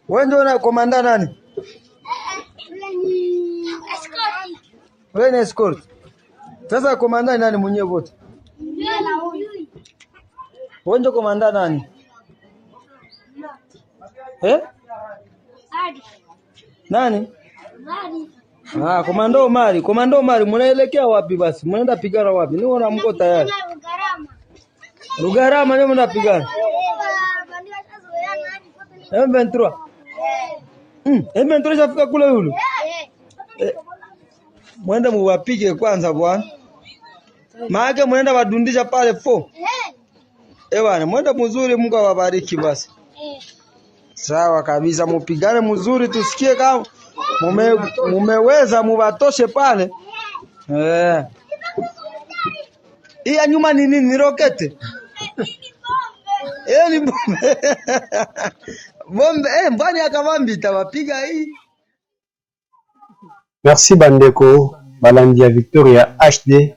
Wewe ndio na komanda nani? Wewe ni escort. Sasa komanda nani mwenyewe wote? Wewe ndio komanda nani? Nani? Komando Omari. Komando Omari, mnaelekea wapi basi? Mnaenda pigana wapi? Niona mko tayari. Rugarama ndio mnapigana. M23. M23 shafika kule yule. Mwende muwapige kwanza bwana. Maana mwenda wadundisha pale 4. Bwana, mwenda mzuri, Mungu awabariki basi. Sawa kabisa, mupigane mzuri tusikie kama mumeweza mubatoshe pale. Hii nyuma ni nini? Ni rokete. Ni bombe. Bombe, mbani akavambi tawapiga hii. Merci Bandeko, Balandia Victoria HD.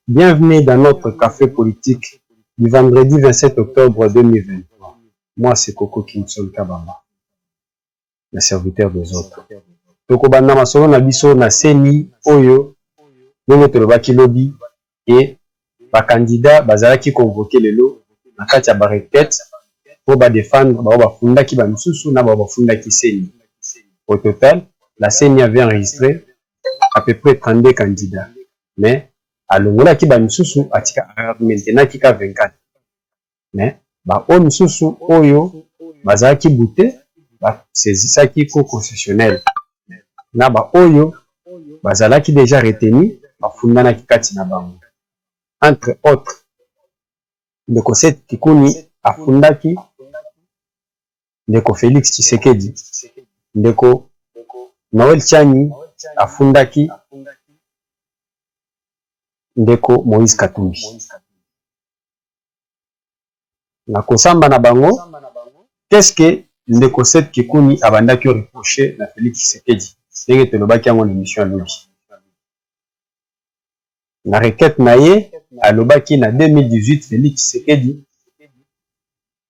Bienvenue dans notre café politique du vendredi 27 octobre 2023. Moi, c'est Coco Kimson Kabamba, le serviteur des autres. Toko banda masolo na biso na seni oyo nenge tolobaki lobi et ba candidat bazalaki convoqué lelo na kati ya bareket pour ba défendre ba bafundaki ba misusu na ba bafundaki seni. Au total, la CENI avait enregistré à peu près 32 candidats. Mais à l'ongola qui ba misusu atika maintenant qui ka 24. Mais ba o misusu oyo bazalaki bouté ba saisissaki ko concessionnaire. Na ba oyo bazalaki déjà retenu ba fundana kikati na bango. Entre autres, ndeko Seth Kikuni afundaki ndeko Félix Tshisekedi, ndeko Noël Tchani afundaki ndeko Moïse Katumbi. Na kosamba na bango, qu'est-ce que ndeko Seth Kikuni abandaki reprocher na Félix Tshisekedi? Ndenge tolobaki yango na émission lobi. Na requête na ye alobaki na 2018 Félix Tshisekedi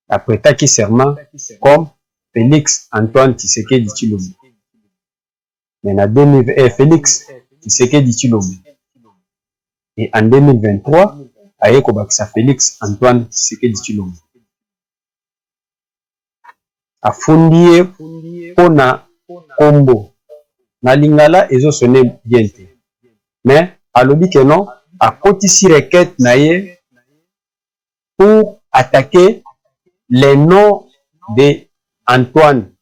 apretaki serment comme Félix Antoine Tshisekedi Tshilombo. Mais en 2020, Félix Tshisekedi Tshilombo. Et en 2023, ayeko bakisa Félix Antoine Tshisekedi Tshilombo. Afundie pona kombo. Na lingala ezo sonne bien te. Mais alobi que non, a kotisi requête na ye pour attaquer les noms de Antoine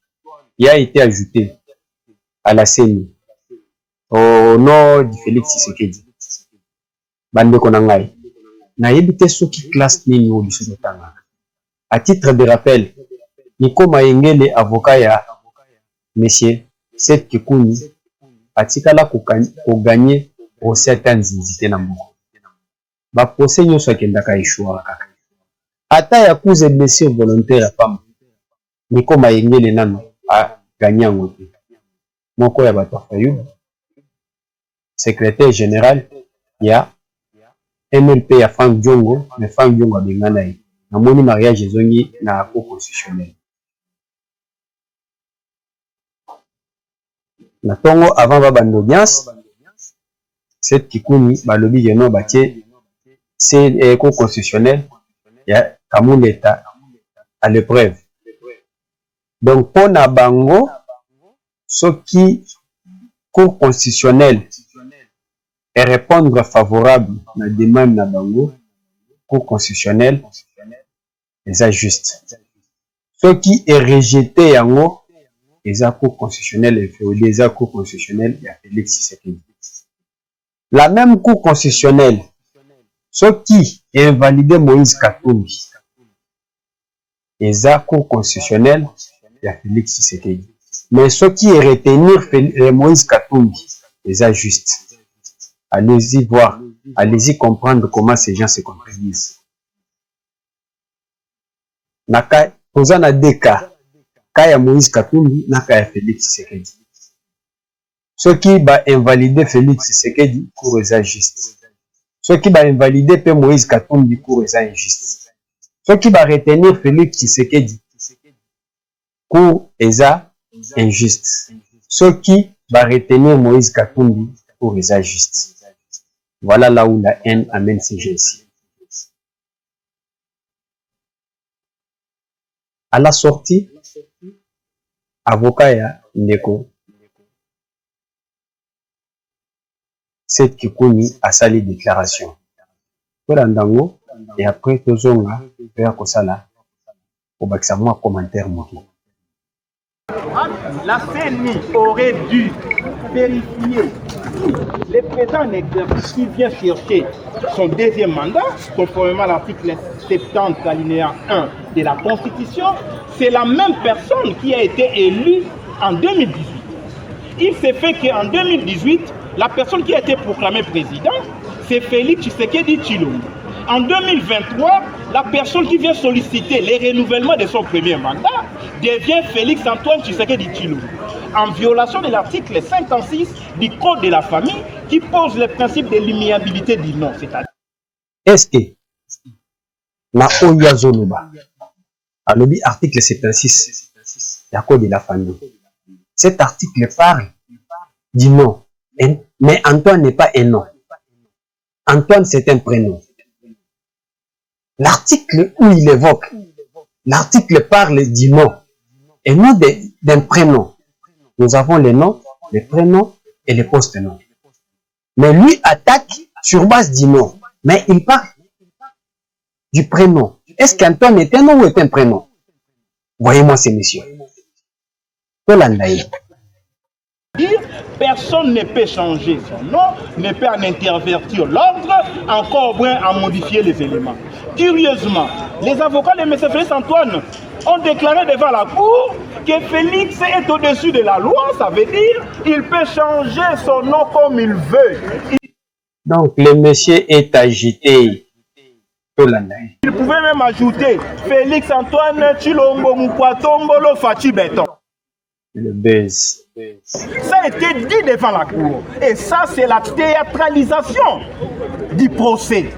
qui a été ajouté à la CENI au nom de Félix Tshisekedi. Bandeko na ngai. Na yebite soki classe nini o biso tanga. À titre de rappel, Niko Mayengele avocat ya monsieur Seth Kikuni atikala ko gagner procès tanzinzite na moko. Ba procès nyoso akendaka ishwa kaka. Ata ya cause de blessure volontaire à femme. Niko Mayengele nano a gagné en côté. Moko ya bato fayu. Secrétaire général ya MLP ya Frank Diongo, mais Frank Diongo a bengana yi. Na moni mariage ezongi na cour constitutionnelle. Na tongo avant ba bando audience, Seth Kikuni balobi yeno batie c'est cour constitutionnelle ya Kamuleta à l'épreuve. Donc pour na bango soki cour constitutionnelle et répondre favorable à la demande na bango, cour constitutionnelle est juste. Ce qui est rejeté yango les cour constitutionnelle et les cour constitutionnelle il y a Félix Tshisekedi. La même cour constitutionnelle, ce qui est invalidé Moïse Katumbi, les cour constitutionnelle il y a Félix Tshisekedi. Mais ce qui est retenir Moïse Katumbi, c'est juste. Allez-y voir, allez-y comprendre comment ces gens se contredisent. Naka, posana deux cas. Kaya Moïse Katumbi, naka ya Félix Tshisekedi. Ce qui va invalider Félix Tshisekedi, cour est juste. Ce qui va invalider Moïse Katumbi, cour est injuste. Ce qui va retenir Félix Tshisekedi, Cour eza injuste. Ceux qui va retenir Moïse Katumbi pour eza juste. Voilà là où la haine amène ces gens-ci. À la sortie, avocat ya Ndeko, cette Kikuni a sali déclaration. Pour l'andango, et après, tozonga, vers Kosala, au baxamon commentaire moki. La CENI aurait dû vérifier le président en exercice qui vient chercher son deuxième mandat, conformément à l'article 70 alinéa 1 de la Constitution. C'est la même personne qui a été élue en 2018. Il s'est fait qu'en 2018, la personne qui a été proclamée président, c'est Félix Tshisekedi Tshilombo. En 2023, la personne qui vient solliciter les renouvellements de son premier mandat devient Félix Antoine Tshisekedi Tshilombo, en violation de l'article 56 du Code de la famille qui pose le principe de l'immuabilité du nom. Est-ce que na Oya Zoloba, à l'objet article 76 du Code de la famille, cet article parle du nom, mais Antoine n'est pas un nom. Antoine, c'est un prénom. L'article où il évoque, l'article parle du nom et non d'un prénom. Nous avons les noms, les prénoms et les post-noms. Mais lui attaque sur base du nom. Mais il parle du prénom. Est-ce qu'Antoine est un nom ou est un prénom? Voyez-moi ces messieurs. Personne ne peut changer son nom, ne peut en intervertir l'ordre, encore moins en modifier les éléments. Curieusement, les avocats de M. Félix Antoine ont déclaré devant la cour que Félix est au-dessus de la loi, ça veut dire qu'il peut changer son nom comme il veut. Donc le monsieur est agité. Il pouvait même ajouter Félix Antoine Tshilombo Mukwatombo Fachi Beton. Le buzz. Ça a été dit devant la cour. Et ça, c'est la théâtralisation du procès.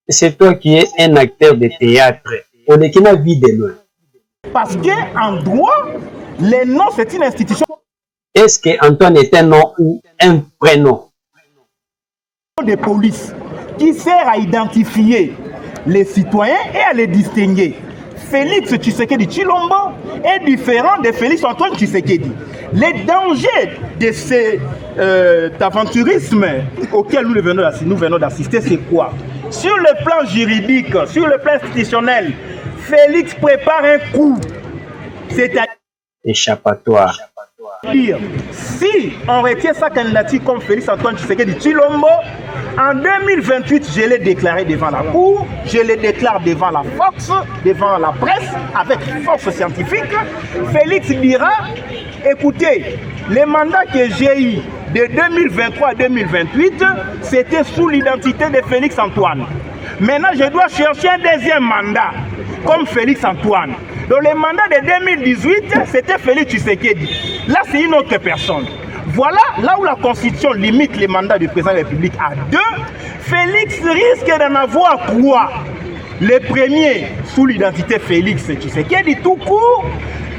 C'est toi qui es un acteur de théâtre. On est qui n'a vie de loin. Parce qu'en droit, les noms, c'est une institution. Est-ce qu'Antoine est un nom ou un prénom? De police qui sert à identifier les citoyens et à les distinguer. Félix Tshisekedi Tshilombo est différent de Félix Antoine Tshisekedi. Les dangers de cet aventurisme auquel nous venons d'assister, c'est quoi? Sur le plan juridique, sur le plan institutionnel, Félix prépare un coup. C'est-à-dire échappatoire. Si on retient sa candidature comme Félix Antoine Tshisekedi Tshilombo, en 2028, je l'ai déclaré devant la cour, je le déclare devant la Fox, devant la presse, avec force scientifique. Félix dira, écoutez, les mandats que j'ai eu de 2023 à 2028, c'était sous l'identité de Félix Antoine. Maintenant, je dois chercher un deuxième mandat, comme Félix Antoine. Donc le mandat de 2018, c'était Félix Tshisekedi. Là, c'est une autre personne. Voilà là où la Constitution limite les mandats du président de la République à 2. Félix risque d'en avoir 3. Le premier, sous l'identité Félix Tshisekedi tout court.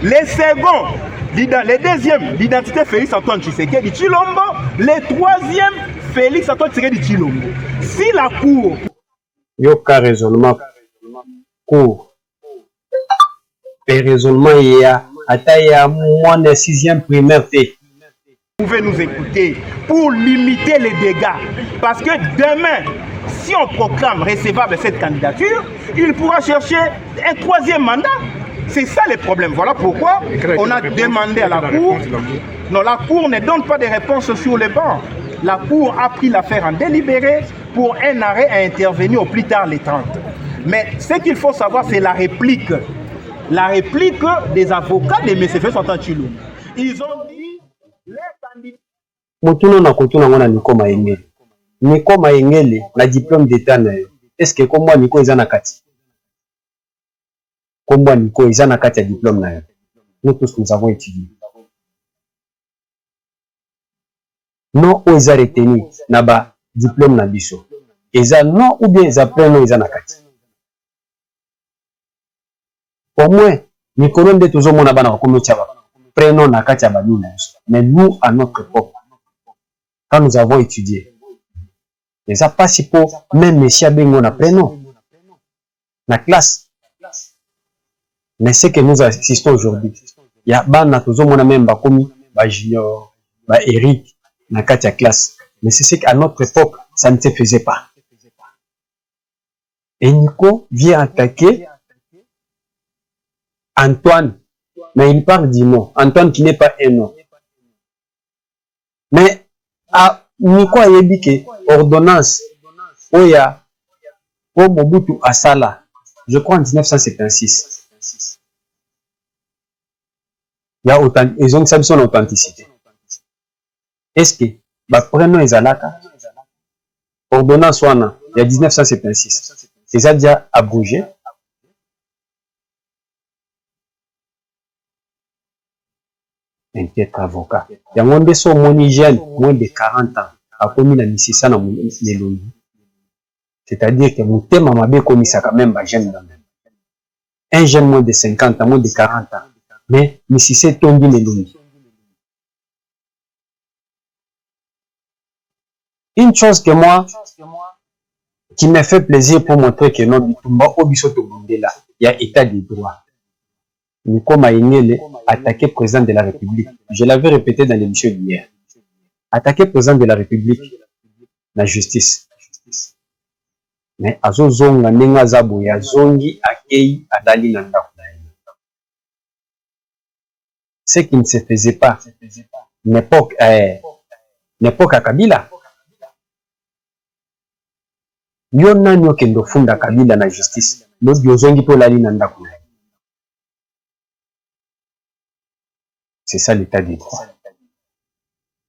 Le second, le deuxième, l'identité Félix Antoine Tshisekedi Tshilombo. Le troisième, Félix Antoine Tshisekedi Tshilombo. Si la cour... Yoka raisonnement court. Et raisonnement, il y a moins de 6e primaire fait. Vous pouvez nous écouter pour limiter les dégâts. Parce que demain, si on proclame recevable cette candidature, il pourra chercher un troisième mandat. C'est ça le problème. Voilà pourquoi on a demandé à la Cour. Non, la Cour ne donne pas de réponse sur les bancs. La Cour a pris l'affaire en délibéré pour un arrêt à intervenir au plus tard les 30. Mais ce qu'il faut savoir, c'est la réplique. La réplique des avocats de M. Félix Antoine Tshilombo. Ils ont dit les candidats. Motuno na kotuna ngona Niko Maengele. Niko Maengele na diplôme d'état na yo. Est-ce que comme moi Niko eza na kati? Comme moi Niko eza na kati ya diplôme na yo. Nous tous nous avons étudié. Non ou eza retenu na ba diplôme na biso. Eza non ou bien eza plein non eza na kati. Au moins mikolo nde tozomona bana bakomi prénom na kati ya banini. Mais nous, à notre époque, quand nous avons étudié, mais ça passe pour même monsieur Bengo na prénom, na classe. Mais ce que nous assistons aujourd'hui, il y a bana tozomona même bakomi ba junior, ba Eric na kati ya classe. Mais c'est ce qu'à notre époque, ça ne se faisait pas. Et Nico vient attaquer Antoine, mais il parle du nom. Antoine qui n'est pas un nom. Mais Nico a dit que ordonnance, Oya, au Mobutu Asala, je crois en 1976. Il y a ils ont son authenticité. Est-ce que, prénom Ezalaka, ordonnance Wana, il y a 1976. C'est ça déjà abrogé. Un piètre avocat. Il y a un son monigène, moins de 40 ans, a commis la Mississa dans Neloni. C'est-à-dire que mon thème m'a bien commis ça quand même, jeune. Un jeune moins de 50 ans, moins de 40 ans. Mais Mississa tombe Neloni. Une chose que moi, qui me fait plaisir pour montrer que non, il y a état de droit. Nico Maïnele attaqué président de la République. Je l'avais répété dans l'émission d'hier. Attaqué président de la République, la justice. Mais azo zonga nenga zabo ya zongi akei adali nanda. Ce qui ne se faisait pas. N'époque à Kabila. Yona nyo kendo funda Kabila na justice. No biozongi po lali nanda. C'est ça l'état des droits.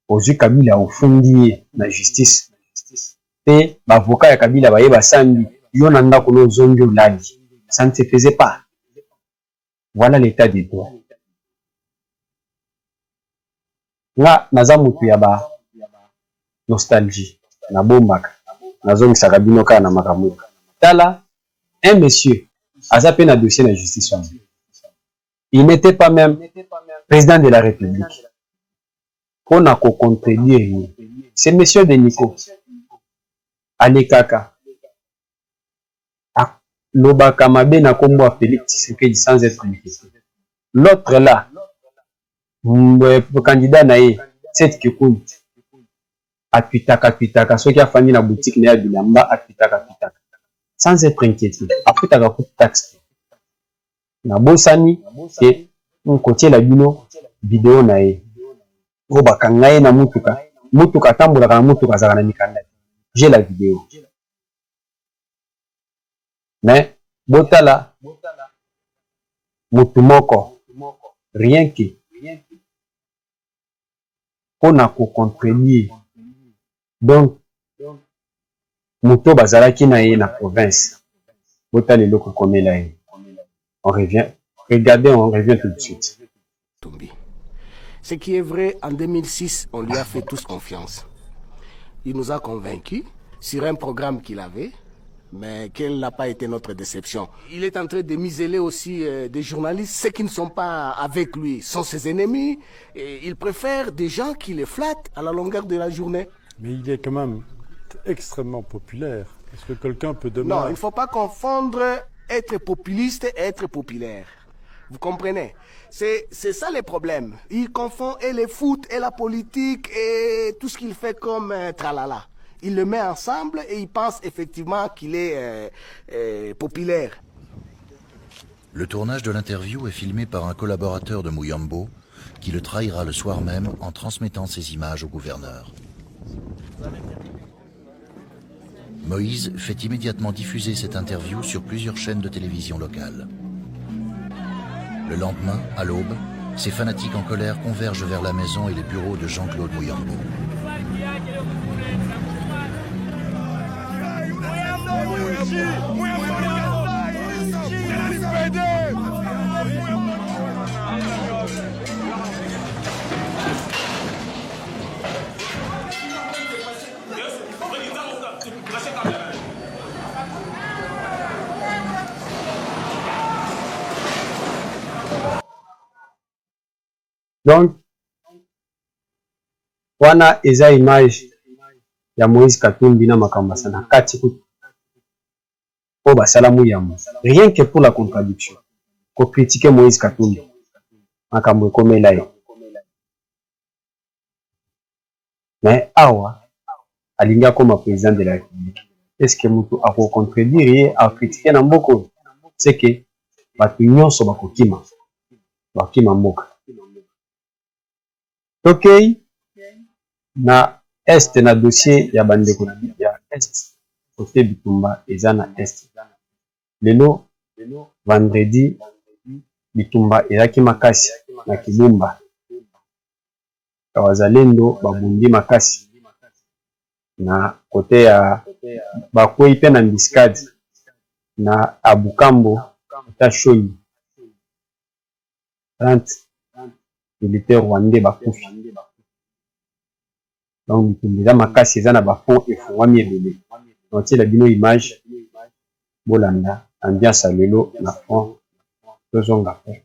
Aujourd'hui, Kabila au fondé la justice. Et l'avocat ya Kabila baye basambi, yon anda kono zonjo lali. Ça ne se faisait pas. Voilà l'état des droits. Nga naza mutu ya ba nostalgie na bombaka. Nazongi sakabino ka na makamu. Tala un monsieur azape na dossier na justice. Il n'était pas même président de la République. Pour n'a qu'au contredire, c'est monsieur de Nico. Alekaka. Lobaka Mabe na kombo a Félix Tshisekedi sans être inquiété. L'autre là, le candidat naïe, c'est Kikoun. Apitaka, ce qui a fini la boutique n'a bilamba, apitaka. Sans être inquiété. Apitaka pour taxe. Na bosani et on côté la bino vidéo nae o bakangaye na mutuka tambola kana mutuka zaka mikanda. J'ai la vidéo. Mais botala mutumoko rien que on a ko contredire. Donc muto bazalaki nae na province. Botala loko komela ye. On revient. Regardez, on revient tout de suite. Ce qui est vrai, en 2006, on lui a fait tous confiance. Il nous a convaincus sur un programme qu'il avait, mais quelle n'a pas été notre déception. Il est en train de museler aussi des journalistes. Ceux qui ne sont pas avec lui sont ses ennemis. Et il préfère des gens qui les flattent à la longueur de la journée. Mais il est quand même extrêmement populaire. Est-ce que quelqu'un peut demander... Non, il ne faut pas confondre être populiste et être populaire. Vous comprenez? C'est ça le problème. Il confond et le foot et la politique et tout ce qu'il fait comme tralala. Il le met ensemble et il pense effectivement qu'il est populaire. Le tournage de l'interview est filmé par un collaborateur de Mouyambo qui le trahira le soir même en transmettant ces images au gouverneur. Moïse fait immédiatement diffuser cette interview sur plusieurs chaînes de télévision locales. Le lendemain, à l'aube, ces fanatiques en colère convergent vers la maison et les bureaux de Jean-Claude Mouyambo. Donc, wana eza image ya Moïse Katumbi na makambo sana kati kutu o basalamu yamo. Rien que pour la contradiction. Ko critiquer Moïse Katumbi. Makambo ekomela ye. Mais awa alinga comme président de la République. Est-ce que mutu ako contredire a critiquer na mboko? C'est que batu nyonso bakokima. Bakima mboka. Okay. Na est na dossier ya bandeko ya est côté Bitumba eza na est. Lelo vendredi Bitumba ezaki makasi na Kibumba. Wazalendo babundi makasi na kote ya bakwei pe na Mbiskadi na Abukambo ta Shoni 30 militaires rwandais bakufi. Donc Bitumba eza makasi eza na bafond efungwami ebele. Donc la bino image bolanda ambiance lelo na fond tozonga pe.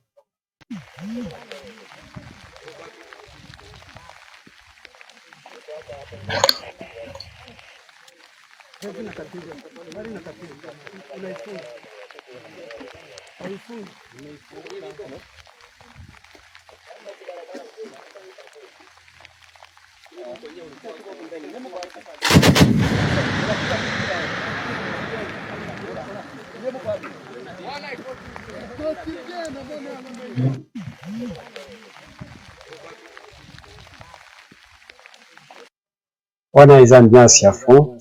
On a les ambiances à fond.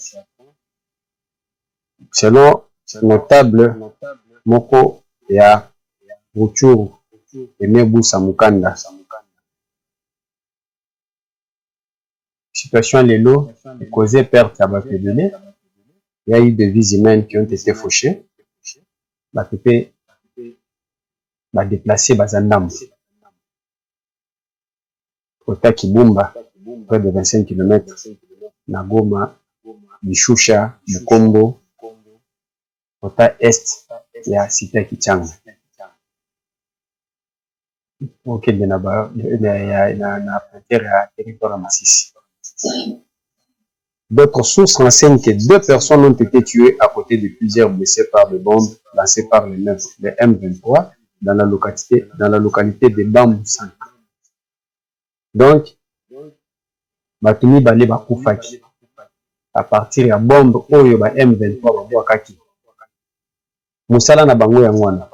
Selon notable Moko ya Ruchuru Emebu Samukanda. Situation lelo causée perte à Bapédélé. Il y a eu des vies humaines qui ont été fauchées. Bapépé va déplacer Bazandam. Kota Kibumba, près de 25 km. Nagoma, Bishusha, Bukombo, Kota Est, il y a Sita Kichanga. Ok, il y a un territoire massif. D'autres sources renseignent que 2 personnes ont été tuées à côté de plusieurs blessés par des bombes lancées par les M23 dans la localité de Bambou 5. Donc, Batumi Bale Bakufaki à partir ya bombe oyo ba M23 babwakaki. Musala na bango ya ngwana.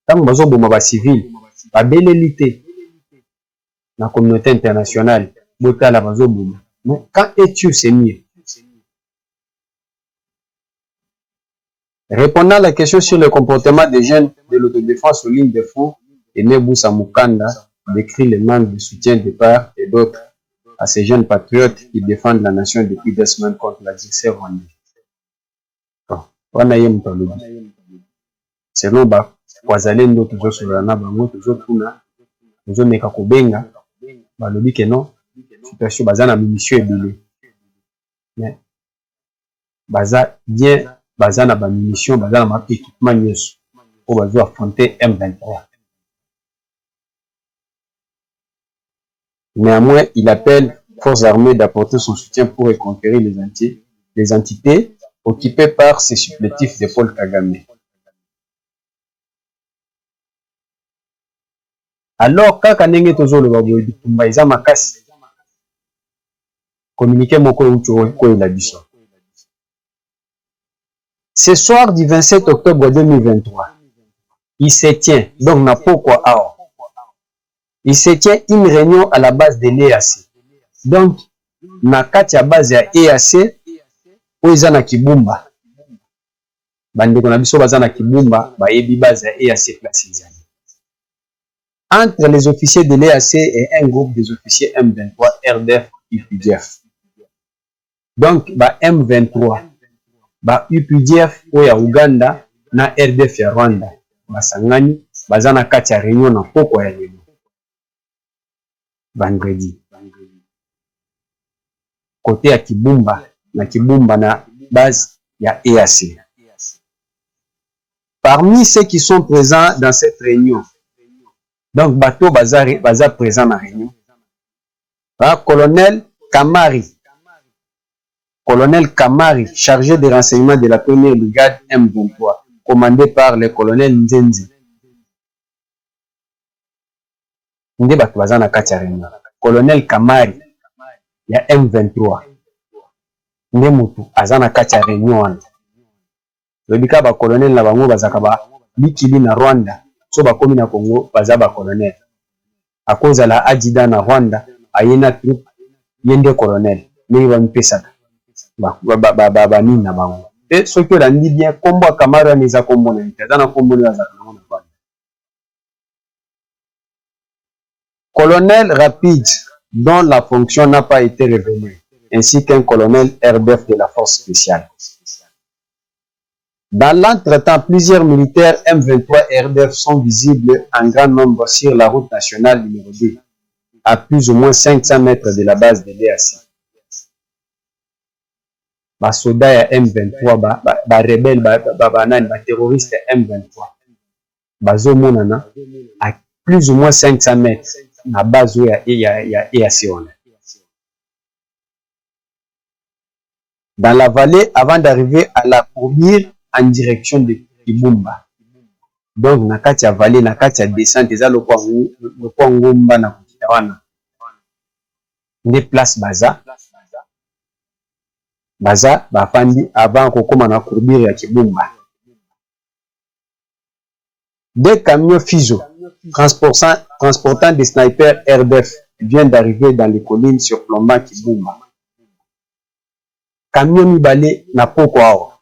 Tango bazoboma ba civil, babelelité na communauté internationale, botala bazoboma. Mais quand es-tu c'est mieux? Répondant à la question sur le comportement des jeunes de l'autodéfense aux lignes de front, Emebu Samukanda décrit les manques de soutien de part et d'autres à ces jeunes patriotes qui défendent la nation depuis 2 semaines contre l'adversaire rwandais. Selon Wazalendo, toujours sur la Nabango, toujours Tuna, toujours Mekakobenga, balobi que non, situation bazana munition et belé. Mais baza bien, bazana ba munition, bazana ma équipement nyos pour bazo affronter M23. Néanmoins, il appelle forces armées d'apporter son soutien pour reconquérir les entités occupées par ces supplétifs de Paul Kagame. Alors, kaka ndenge tozolo baboye Bitumba eza makasi. Communiqué moko ucho ko ila biso. Ce soir du 27 octobre 2023, il se tient, donc na pokwa ao. Il se tient une réunion à la base de l'EAC. Donc, na kati ya base ya EAC, oyo na Kibumba. Bandeko na biso baza na Kibumba, ba yebi base ya EAC place ezali. Entre les officiers de l'EAC et un groupe des officiers M23, RDF, UPDF. Donc, ba M23, ba UPDF oya Uganda, na RDF ya Rwanda. Basangani, baza na kati ya réunion na pokwa ya lelo. Vendredi. Côté ya Kibumba, na base ya EAC. Parmi ceux qui sont présents dans cette réunion, Donc bateau baza présent na réunion. Colonel Kamari, chargé des renseignements de la première brigade M23, commandé par le colonel Nzenzi. Nde bato baza na kati ya réunion. Colonel Kamari ya M23. Nde mutu aza na kati ya réunion wana. Lobika ba colonel na bango bazaka ba likili na Rwanda, so bakomi na Congo baza ba colonel. A cause la adida na Rwanda, ayena troupe yende colonel. Mais ba mpesaka. Ba nini na bango. Et ce que l'on dit bien, combo Kamara neza combo na ita, na combo na za na Rwanda. Colonel rapide dont la fonction n'a pas été révélée, ainsi qu'un colonel RDF de la force spéciale. Dans l'entretemps, plusieurs militaires M23 et RDF sont visibles en grand nombre sur la route nationale numéro 2, à plus ou moins 500 mètres de la base de l'EAC. Ba soda ya M23, ba rebelle, ba terroriste M23. Bazo monana à plus ou moins 500 mètres na base ya EAC. Dans la vallée, avant d'arriver à la Courbière en direction de Kibumba. Donc, na kati ya vallée, na kati ya descente, eza lokwa ngomba na kutawana. Nde place baza bafandi avant kokoma na Courbière ya Kibumba. Des camions Fizo transportant des snipers RDF viennent d'arriver dans les collines surplombant Kibumba. Camion mibale na poko awa.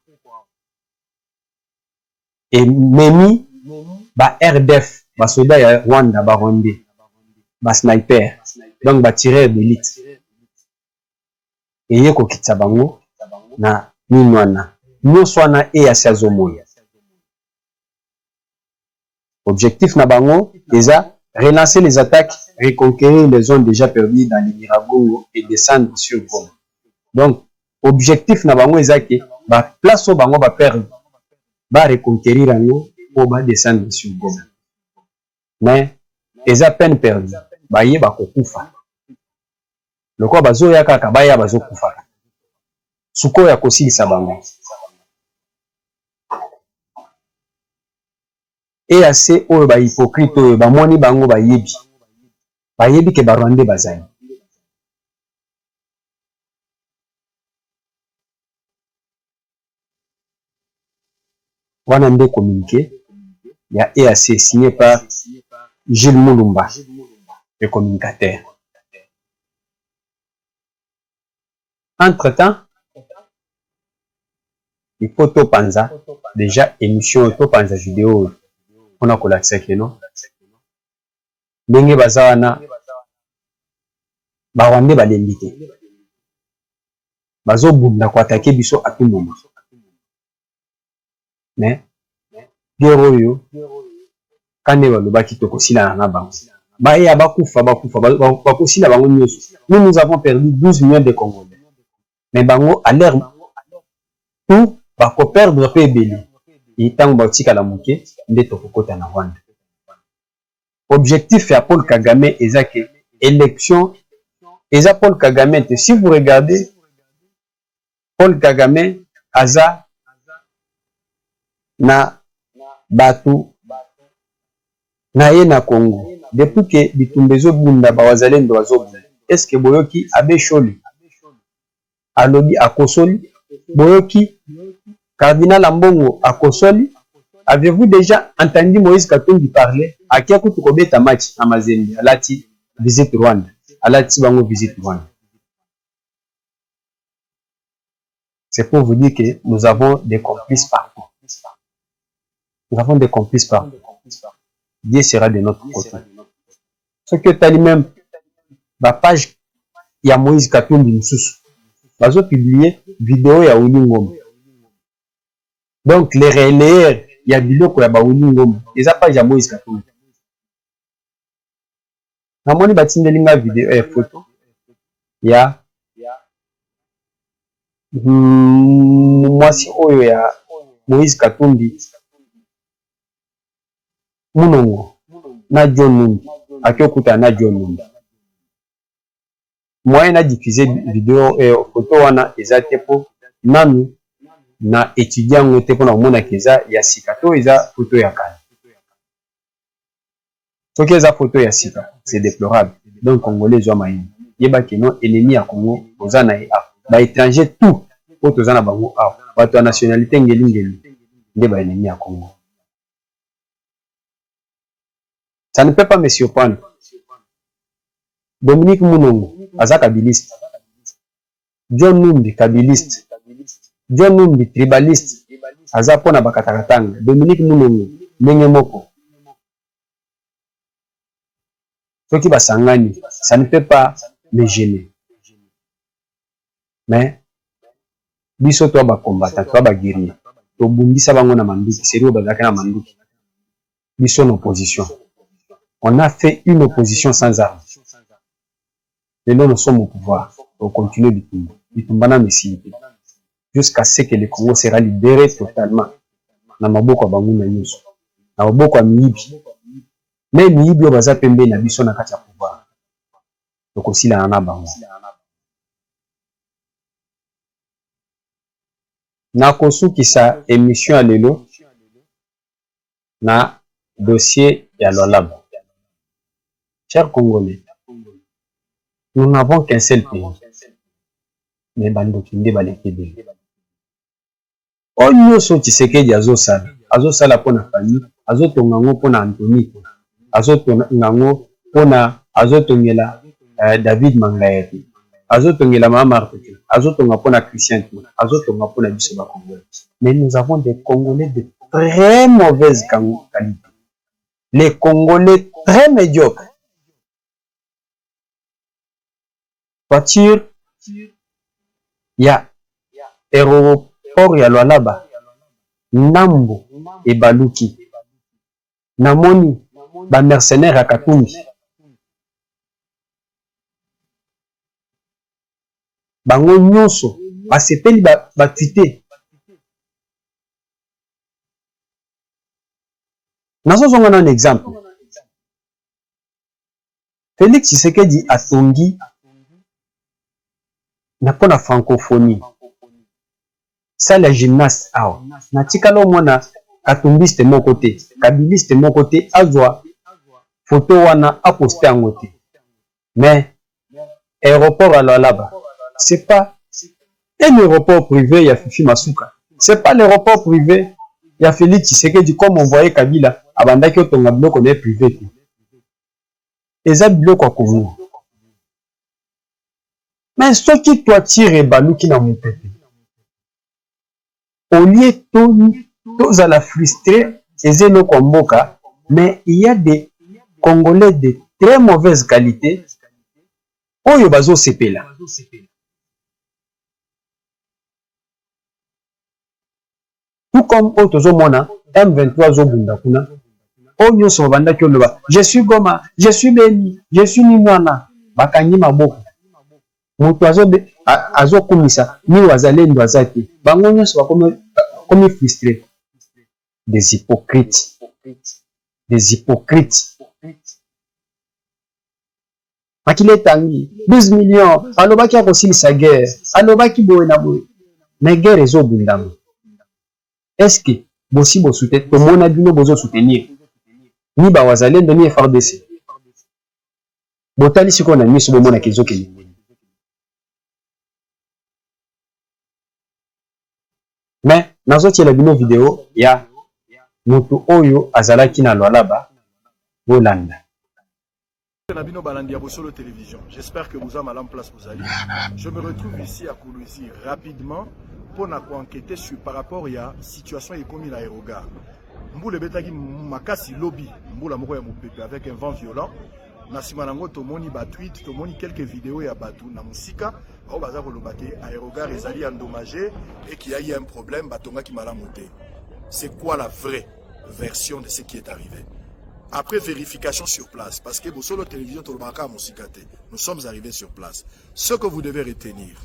Et memi ba RDF, ba soda ya Rwanda, ba Rwandais, ba sniper, donc ba tireur d'élite. Et yeko kitsa bango na minwana. Nyonso wana EAC azomoya. Objectif na bango déjà relancer les attaques, reconquérir les zones déjà perdues dans les Miragongo et descendre sur Goma. Donc objectif na bango ezaki ba place au bango ba perdre ba reconquérir yango pour ba descendre sur Goma. Mais eza peine perdue. Ba ye ba kokufa. Loko bazo ya kaka ba ya bazo kufa. Suko ya kosilisa bango. EAC oyo ba hypocrite oyo ba moni bango ba yebi. Ba yebi ke ba Rwandais bazali. Wana nde communiqué, il y a EAC signé par Gilles Moulumba, le communicateur. Entre-temps, il faut tout penser, déjà émission tout penser vidéo, on a collacé que non. Ndenge bazawana, Rwandais balembite. Bazo bunda kwa attaquer biso à tout moment. Mais guerre oyo kane balobaki tokosila na bango baya bakufa bakosila bango nyonso. Nous avons perdu 12 millions de Congolais, mais bango à l'air tout bako perdre pe ebele itango batika la moke nde tokokota na Rwanda. Objectif ya Paul Kagame ezaki élection eza Paul Kagame. Si vous regardez Paul Kagame aza na batu na ye na Congo depuis que bitumbezo bunda ba wazalendo bazobunda. Est-ce que boyoki abe sholi alobi akosoli boyoki Cardinal Ambongo akosoli? Avez-vous déjà entendu Moïse Katumbi parler? Akia kutu kobeta match na Mazembe alati visite Rwanda, alati bango visite Rwanda. C'est pour vous dire que nous avons des complices partout. Nous avons des complices partout. Dieu sera de notre côté. Ce que tu as lui-même, la page, il y a Moïse Katumbi Moussous. Ils ont publié vidéo ya Winnie Ngoma. Donc les relayeurs, il y a vidéo pour ya Winnie Ngoma. Et ça page ya Moïse Katumbi. Na moni batindelinga vidéo et photo. Il y a mwasi oyo ya Moïse Katumbi Munongo na John Numbi akiokuta na John Numbi moyen na diffuser vidéo photo wana ezate po nanu na étudiant ngote pona mona keza ya sika to eza photo ya kala soki eza photo ya sika c'est déplorable donc congolais zwa mayini yeba keno ennemi ya Congo oza na ba étranger tout po toza na bango awa bato ya nationalité ngeli nde ba ennemi ya Congo. Ça ne peut pas me surprendre. Dominique Munongo aza kabiliste, John Numbi kabiliste, John Numbi tribaliste aza pona bakatakatanga, Dominique Munongo ndenge moko soki basangani, ça ne peut pas me gêner. Mais biso to ba combattant to ba guerrier to bundisa bango na manduki sérieux bazaka na manduki biso en opposition. On a fait une opposition sans armes. Et nous sommes au pouvoir. On continue du Congo. Jusqu'à ce que le Congo sera libéré totalement. Na maboko bangu na nyuso. Na maboko ya miyibi. Mais miyibi o baza pembe na biso na kati ya pouvoir. Donc aussi la na bango. Na kosukisa émission ya lelo na dossier ya Lualaba. Chers Congolais, nous n'avons qu'un seul pays. Mais Bandokinde Balekebe. Onyo so Tshisekedi azosala pona famille, azotongango pona Anthony, azotongango pona azotongela David Mangaete, azotongela Mama Martin, azotonga pona Christian, azotonga pona biso ba Congolais. Mais nous avons des Congolais de très mauvaise qualité. Les Congolais très médiocres. Voiture ya aéroport ya Lualaba Nambo et Baluki namoni ba mercenaires à Katumbi bango nyonso basepeli ba tweeté nazozonga na un exemple. Félix Tshisekedi atongi na pona francophonie. Ça la gymnaste awa. Na tikalo mona katumbiste mon côté, kabiliste mon côté azwa photo wana a posté en côté. Mais aéroport à Lualaba, c'est pas un aéroport privé ya Fifi Masuka. C'est pas l'aéroport privé ya Félix Tshisekedi comme on voyait Kabila abandaki otonga biloko na privé. Eza biloko ya Congo. Mais ce qui doit tirer Baluki na mon peuple. Au lieu tous à la frustrer, c'est nos komboka, mais il y a des Congolais de très mauvaise qualité. Oyo bazo sepela. Tout comme Otozo Mona, M23 zo bunda kuna. Oyo so banda ki oloba, je suis Goma, je suis Beni, je suis Ninwana, bakanyi maboko. Mutu azo kumisa ni wazalendo azati bango nyonso bakomi frustré. Des hypocrites makile tangi 12 millions alobaki akosilisa guerre alobaki boye na boye mais guerre ezobundama. Est-ce que bosi bosute tomona bino bozo soutenir ni ba wazalendo ni FARDC botali siko na miso bomona kezokende. Mais nazoti la bino vidéo ya mutu oyo azalaki na Lualaba Bolanda. Nabino Balandi Abosolo Télévision. J'espère que vous avez en place vous allez. Je me retrouve ici à Koulouzi rapidement pour enquêter sur par rapport à la situation économique à Aérogare. Mboule betaki makasi lobby, mboula moko ya mopepe avec un vent violent. Nasima nango tomoni ba tweet, tomoni quelques vidéos ya batu na musika. Au bazar kolobate Aérogare ezali endommagé et qu'il y a eu un problème batonga qui m'a monté. C'est quoi la vraie version de ce qui est arrivé? Après vérification sur place, parce que Bosolo Télévision Tolobaka Moussikate, nous sommes arrivés sur place. Ce que vous devez retenir,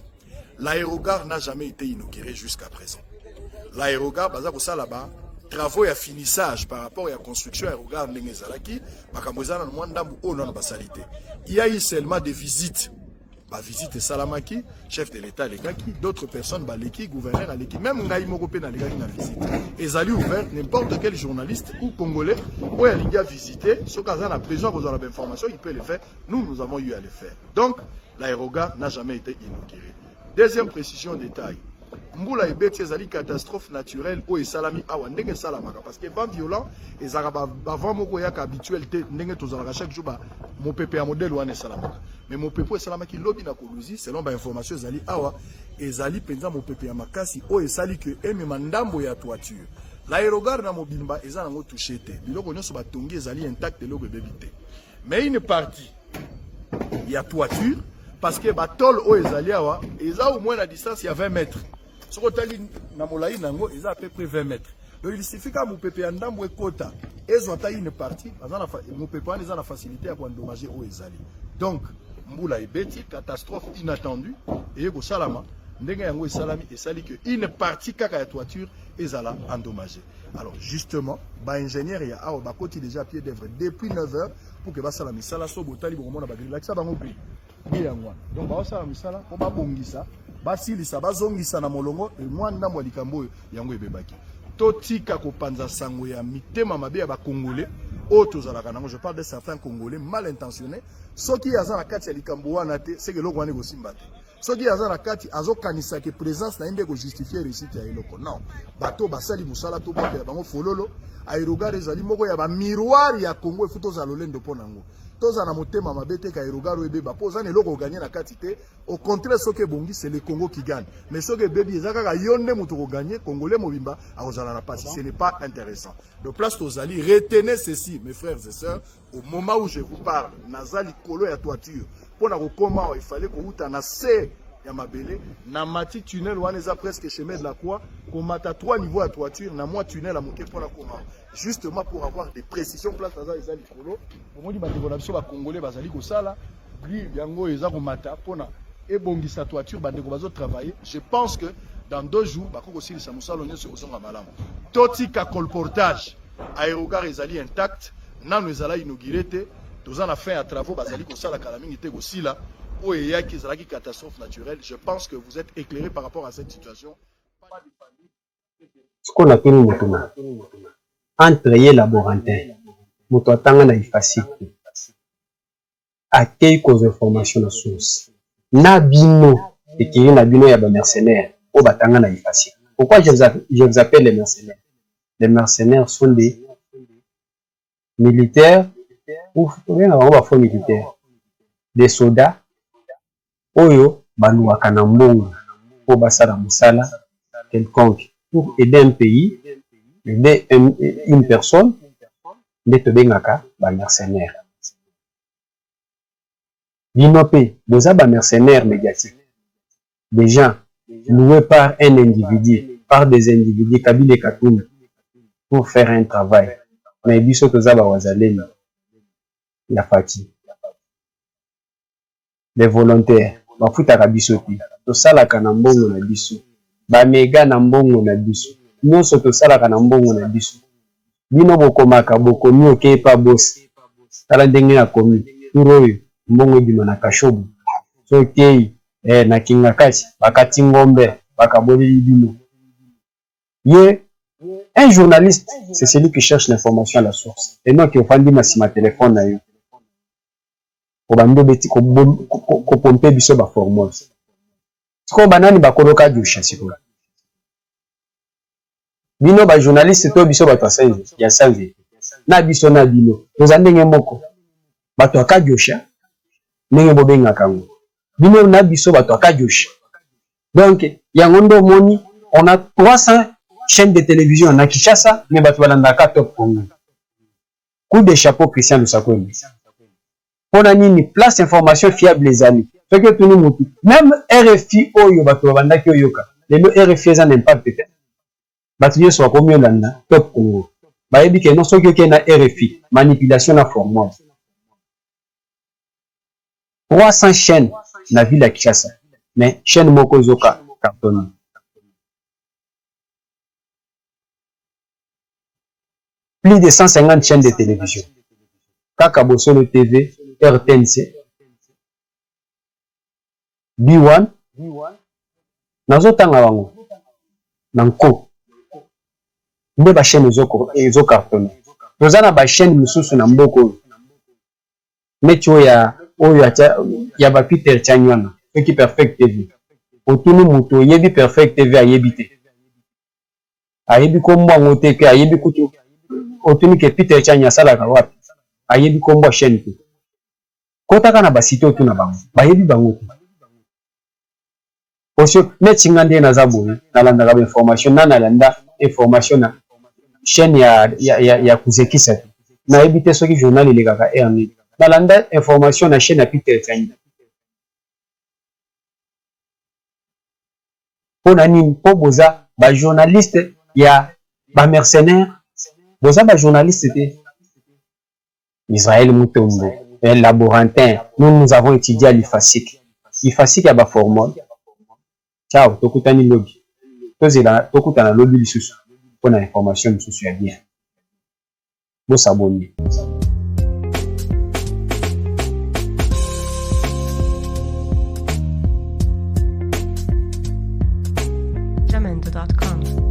l'aérogare n'a jamais été inauguré jusqu'à présent. L'aérogare, bazar ça là-bas, travaux ya finissage par rapport à la construction et regard ndenge ezalaki makambo eza na mwa ndambu oyo nano basalite. Il y a eu seulement des visites. Ba visite salamaki, chef de l'État lekaki, d'autres personnes baleki, gouverneur aleki, même ngai moko pe na lekaki na visite. Ezali ouvert n'importe quel journaliste ou congolais ou alingi a visiter, ce cas a besoin de information, il peut le faire. Nous avons eu à le faire. Donc l'aérogare n'a jamais été inauguré. Deuxième précision détail. Mbula ebeti ezali catastrophe naturelle o esalami awa ndenge salamaka parce que vent violent ezalaka bavant moko yaka habituel te ndenge tozalaka chaque jour ba mopepe ya modèle wana esalamaka mais mopepe esalamaki lobi na koluzi selon ba information ezali awa ezali penza mopepe ya makasi o esali que emema ndambo ya toiture l'aérogare na mobimba eza nango touché te biloko nyonso batongi ezali intact eloko ebebi te mais une partie ya toiture parce que batol o ezali awa eza au moins la distance ya 20 mètres. Ce que tu na molai nango est à peu près 20 mètres. Donc il suffit que mon pépé andambo ekota ezota une partie, mon pépé a la facilité à endommager au ezali. Donc mbula ebeti catastrophe inattendue et ko salama ndenge yango esalami esali que une partie kaka ya toiture ezala endommagée. Alors justement, ba ingénieur ya awa ba koti déjà pied d'œuvre depuis 9h pour que ba salami sala so botali bo mona ba grilla ça bango bi. Donc ba sala misala ko ba bongisa basilisa bazongisa na molongo e mwanda mwa likambo yango ebebaki totika kopanza sango ya mitema mabe ya bakongolais otozalaka nango. Je parle de certains congolais mal intentionnés soki aza na kati ya likambo wana te seke eloko wana ekosimba te soki aza na kati azokanisa ke présence na inde ko justifier réussite ya eloko non bato basali musala to bote ya bango fololo aérogare ezali moko ya ba miroir ya Congo efuto za lolendo pona ngo toza na motema mabete ka aérogare ebeba poza na eloko gagner na kati te au contraire soki bongi c'est le Congo qui gagne mais soki bebi ezaka ka yonde muto ko gagner congolais mobimba akozala na pasi ce n'est pas intéressant. De place tozali retenez ceci mes frères et sœurs au moment où je vous parle nazali kolo ya toiture pona ko koma il fallait ko uta na se ya mabele na mati tunnel wana eza presque chemin de la croix komata 3 niveaux à toiture na moi tunnel à moke pona koma justement pour avoir des précisions place naza eza likolo omoni bandeko na biso ba congolais bazali ko sala gri yango eza komata pona ebongisa toiture bandeko bazo travailler. Je pense que dans 2 jours bakoko silisa musalo nyonso kozonga malamu totika colportage aérogare ezali intact nanu ezala inauguré te toza na fin ya travaux bazali ko sala kala mingi te ko sila o eyaki ezalaki catastrophe naturelle. Je pense que vous êtes éclairé par rapport à cette situation. Ce qu'on appelle motuma entre ye laborantin moto atanga na ifasik accueille cause information na source na bino ekiri na bino ya ba mercenaires o batanga na ifasik. Pourquoi je vous appelle les mercenaires? Les mercenaires sont des militaires ou bien ba faux militaires, des soldats oyo baluaka na mbongo po basala musala quelconque pour aider un pays, aider une personne, nde tobengaka ba mercenaires. Binope, boza ba mercenaires médiatiques, des gens loués par un individu, par des individus Kabila Katumbi pour faire un travail. Mais biso toza ba wazaleni ya fati. Les volontaires bafutaka biso te tosalaka na mbongo na biso bamega na mbongo na biso nyonso tosalaka na mbongo na biso bino bokomaka bokomi okei pa bosi tala ndenge na komi turo oyo mbongo ebima na kashobu so okei na kinga kati bakati ngombe bakaboleli bino ye. Un journaliste c'est celui qui cherche l'information à la source et non qui ofandi masima téléphone na yo obando beti ko pomper biso ba formose siko banani bakoloka dusha siko bino ba journaliste to biso ba tsaise ya sanze na biso na bino tozandenge moko bato akadusha ndenge bobenga kango bino na biso bato akadusha. Donc yango ndo moni on a 300 chaînes de télévision na Kinshasa mais bato balandaka Top Congo. Coup de chapeau Christian Lusakwembe. On a une place information fiable les amis. Ce que tout le monde, même RFI oyo bato bandaki oyoka. Les RFI ça n'impact peut-être. Bato soit combien landa Top Congo. Ba yebi ke non so que na RFI manipulation na formule. 300 chaînes na ville à Kinshasa. Mais chaîne moko zoka carton. plus de 150 chaînes de télévision. Kaka Bosolo TV, RTNC, B1, nazotanga bango, nanko, nde ba chaîne ezo cartonné. Tozana ba chaîne misusu na mboko, neti ya ba Peter Chanywana, qui Perfect TV. Otuni muto yebi Perfect TV ayebi te. Ayebi kombo ngote ke ayebi kutu. Otuni ke Peter Chanya sala ka wapi. Ayebi kombo chaîne te. Kota kana ba site otuna bango. Bayebi bango te. Osio neti ngande na zaboyi na landa ka information na landa information na chaîne ya kuzekisa. Na yebi te soki journal ile kaka erni. Na landa information na chaîne ya Peter Chanya. Po boza ba journaliste ya ba mercenaire boza ba journaliste te Israël Mutombo un laborantin nous avons étudié à l'IFASIC ya ba formol ciao tokutani lobby tozela tokutana lobby lisusu pona information lisusu ya bien bo s'abonner Jamendo.com